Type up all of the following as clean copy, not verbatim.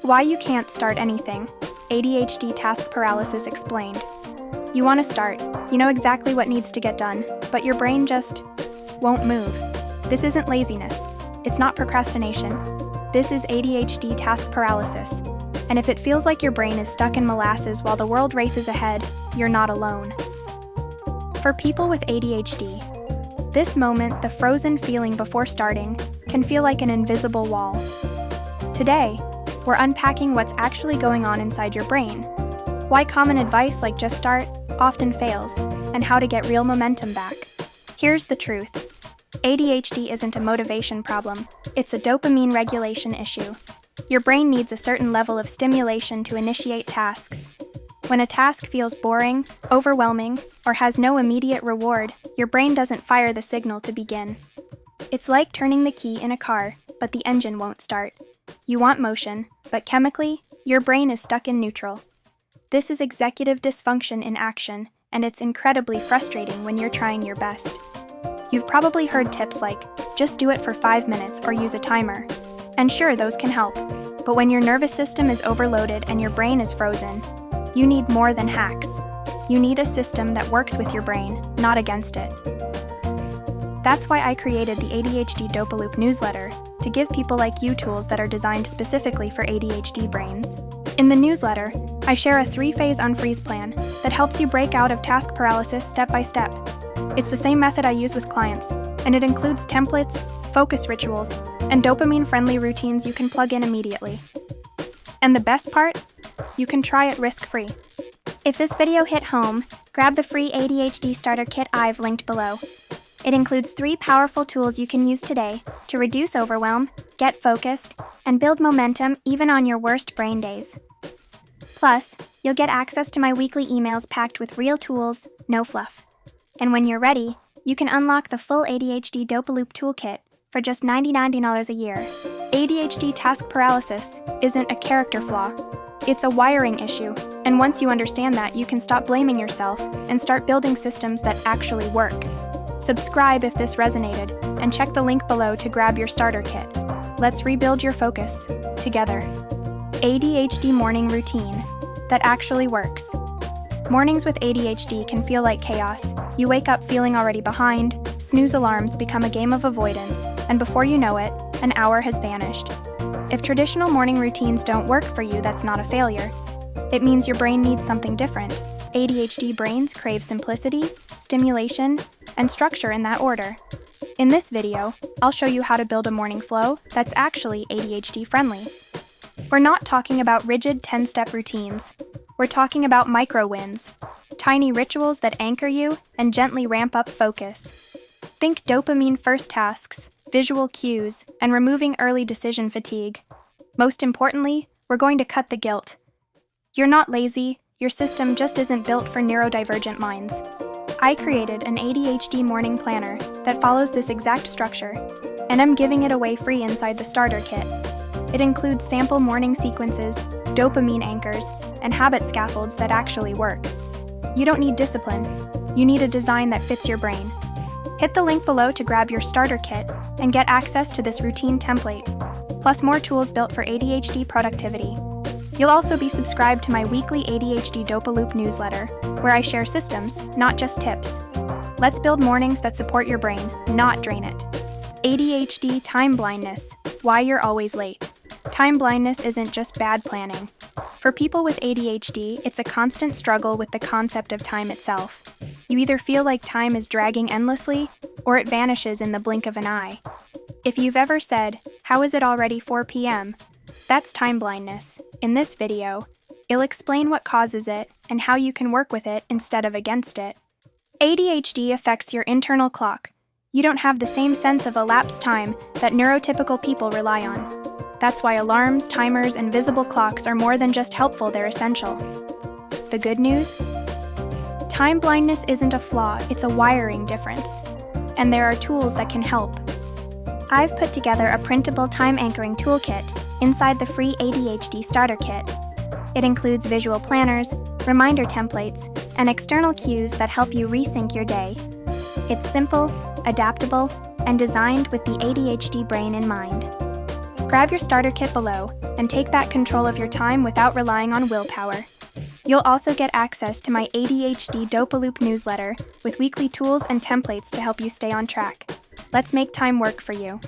Why you can't start anything. ADHD task paralysis explained. You want to start, you know exactly what needs to get done, but your brain just won't move. This isn't laziness. It's not procrastination. This is ADHD task paralysis. And if it feels like your brain is stuck in molasses while the world races ahead, you're not alone. For people with ADHD, this moment, the frozen feeling before starting, can feel like an invisible wall. Today, we're unpacking what's actually going on inside your brain, why common advice like just start often fails, and how to get real momentum back. Here's the truth. ADHD isn't a motivation problem, it's a dopamine regulation issue. Your brain needs a certain level of stimulation to initiate tasks. When a task feels boring, overwhelming, or has no immediate reward, your brain doesn't fire the signal to begin. It's like turning the key in a car, but the engine won't start. You want motion, but chemically, your brain is stuck in neutral. This is executive dysfunction in action, and it's incredibly frustrating when you're trying your best. You've probably heard tips like, just do it for 5 minutes or use a timer. And sure, those can help, but when your nervous system is overloaded and your brain is frozen, you need more than hacks. You need a system that works with your brain, not against it. That's why I created the ADHD Dopaloop newsletter, to give people like you tools that are designed specifically for ADHD brains. In the newsletter, I share a 3-phase unfreeze plan that helps you break out of task paralysis step by step. It's the same method I use with clients, and it includes templates, focus rituals, and dopamine-friendly routines you can plug in immediately. And the best part? You can try it risk-free. If this video hit home, grab the free ADHD starter kit I've linked below. It includes 3 powerful tools you can use today to reduce overwhelm, get focused, and build momentum even on your worst brain days. Plus, you'll get access to my weekly emails packed with real tools, no fluff. And when you're ready, you can unlock the full ADHD Dopaloop toolkit for just $99 a year. ADHD task paralysis isn't a character flaw. It's a wiring issue, and once you understand that, you can stop blaming yourself and start building systems that actually work. Subscribe if this resonated, and check the link below to grab your starter kit. Let's rebuild your focus together. ADHD morning routine that actually works. Mornings with ADHD can feel like chaos. You wake up feeling already behind, snooze alarms become a game of avoidance, and before you know it, an hour has vanished. If traditional morning routines don't work for you, that's not a failure. It means your brain needs something different. ADHD brains crave simplicity, stimulation, and structure in that order. In this video, I'll show you how to build a morning flow that's actually ADHD friendly. We're not talking about rigid 10-step routines. We're talking about micro wins, tiny rituals that anchor you and gently ramp up focus. Think dopamine-first tasks, visual cues, and removing early decision fatigue. Most importantly, we're going to cut the guilt. You're not lazy, your system just isn't built for neurodivergent minds. I created an ADHD morning planner that follows this exact structure, and I'm giving it away free inside the starter kit. It includes sample morning sequences, dopamine anchors, and habit scaffolds that actually work. You don't need discipline, you need a design that fits your brain. Hit the link below to grab your starter kit and get access to this routine template, plus more tools built for ADHD productivity. You'll also be subscribed to my weekly ADHD Dopaloop newsletter, where I share systems, not just tips. Let's build mornings that support your brain, not drain it. ADHD time blindness, why you're always late. Time blindness isn't just bad planning. For people with ADHD, it's a constant struggle with the concept of time itself. You either feel like time is dragging endlessly, or it vanishes in the blink of an eye. If you've ever said, "How is it already 4 p.m.?" That's time blindness. In this video, I'll explain what causes it and how you can work with it instead of against it. ADHD affects your internal clock. You don't have the same sense of elapsed time that neurotypical people rely on. That's why alarms, timers, and visible clocks are more than just helpful, they're essential. The good news? Time blindness isn't a flaw, it's a wiring difference. And there are tools that can help. I've put together a printable time anchoring toolkit inside the free ADHD starter kit. It includes visual planners, reminder templates, and external cues that help you resync your day. It's simple, adaptable, and designed with the ADHD brain in mind. Grab your starter kit below and take back control of your time without relying on willpower. You'll also get access to my ADHD Dopaloop newsletter with weekly tools and templates to help you stay on track. Let's make time work for you.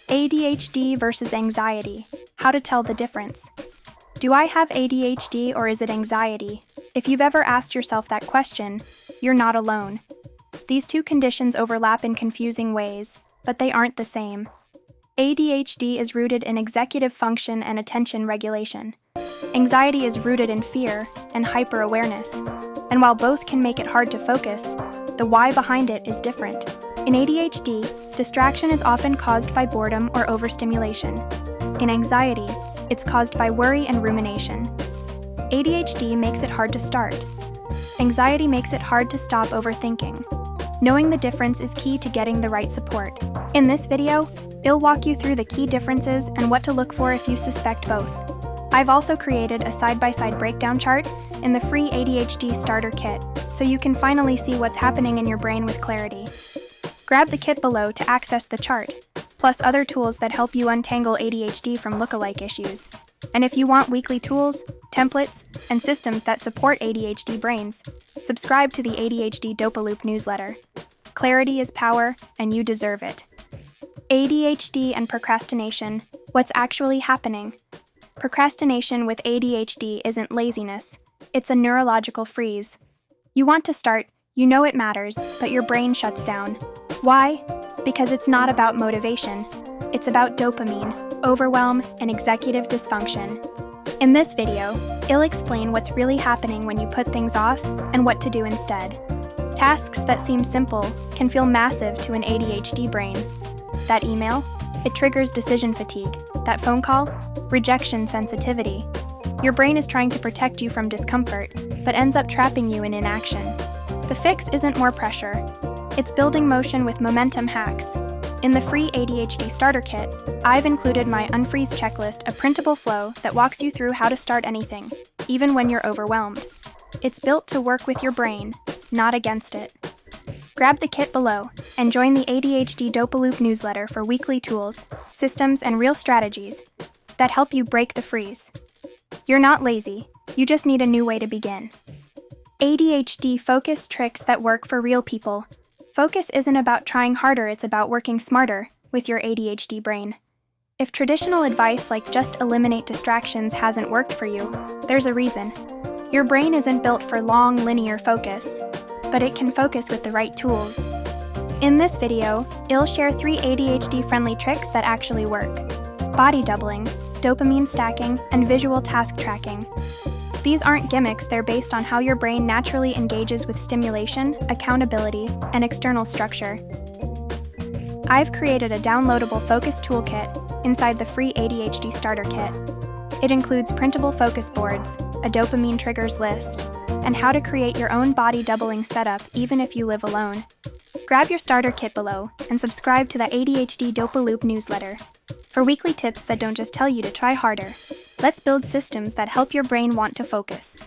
ADHD versus anxiety. How to tell the difference. Do I have ADHD or is it anxiety? If you've ever asked yourself that question, you're not alone. These two conditions overlap in confusing ways, but they aren't the same. ADHD is rooted in executive function and attention regulation. Anxiety is rooted in fear and hyper-awareness. And while both can make it hard to focus, the why behind it is different. In ADHD, distraction is often caused by boredom or overstimulation. In anxiety, it's caused by worry and rumination. ADHD makes it hard to start. Anxiety makes it hard to stop overthinking. Knowing the difference is key to getting the right support. In this video, I'll walk you through the key differences and what to look for if you suspect both. I've also created a side-by-side breakdown chart in the free ADHD starter kit, so you can finally see what's happening in your brain with clarity. Grab the kit below to access the chart, plus other tools that help you untangle ADHD from lookalike issues. And if you want weekly tools, templates, and systems that support ADHD brains, subscribe to the ADHD Dopaloop newsletter. Clarity is power, and you deserve it. ADHD and procrastination. What's actually happening? Procrastination with ADHD isn't laziness. It's a neurological freeze. You want to start, you know it matters, but your brain shuts down. Why? Because it's not about motivation. It's about dopamine, overwhelm, and executive dysfunction. In this video, I'll explain what's really happening when you put things off and what to do instead. Tasks that seem simple can feel massive to an ADHD brain. That email? It triggers decision fatigue. That phone call? Rejection sensitivity. Your brain is trying to protect you from discomfort, but ends up trapping you in inaction. The fix isn't more pressure. It's building motion with momentum hacks. In the free ADHD starter kit, I've included my unfreeze checklist, a printable flow that walks you through how to start anything, even when you're overwhelmed. It's built to work with your brain, not against it. Grab the kit below and join the ADHD Dopaloop newsletter for weekly tools, systems, and real strategies that help you break the freeze. You're not lazy, you just need a new way to begin. ADHD focus tricks that work for real people. Focus isn't about trying harder, it's about working smarter with your ADHD brain. If traditional advice like just eliminate distractions hasn't worked for you, there's a reason. Your brain isn't built for long, linear focus, but it can focus with the right tools. In this video, I'll share 3 ADHD-friendly tricks that actually work: body doubling, dopamine stacking, and visual task tracking. These aren't gimmicks, they're based on how your brain naturally engages with stimulation, accountability, and external structure. I've created a downloadable focus toolkit inside the free ADHD starter kit. It includes printable focus boards, a dopamine triggers list, and how to create your own body doubling setup even if you live alone. Grab your starter kit below and subscribe to the ADHD Dopaloop newsletter for weekly tips that don't just tell you to try harder. Let's build systems that help your brain want to focus.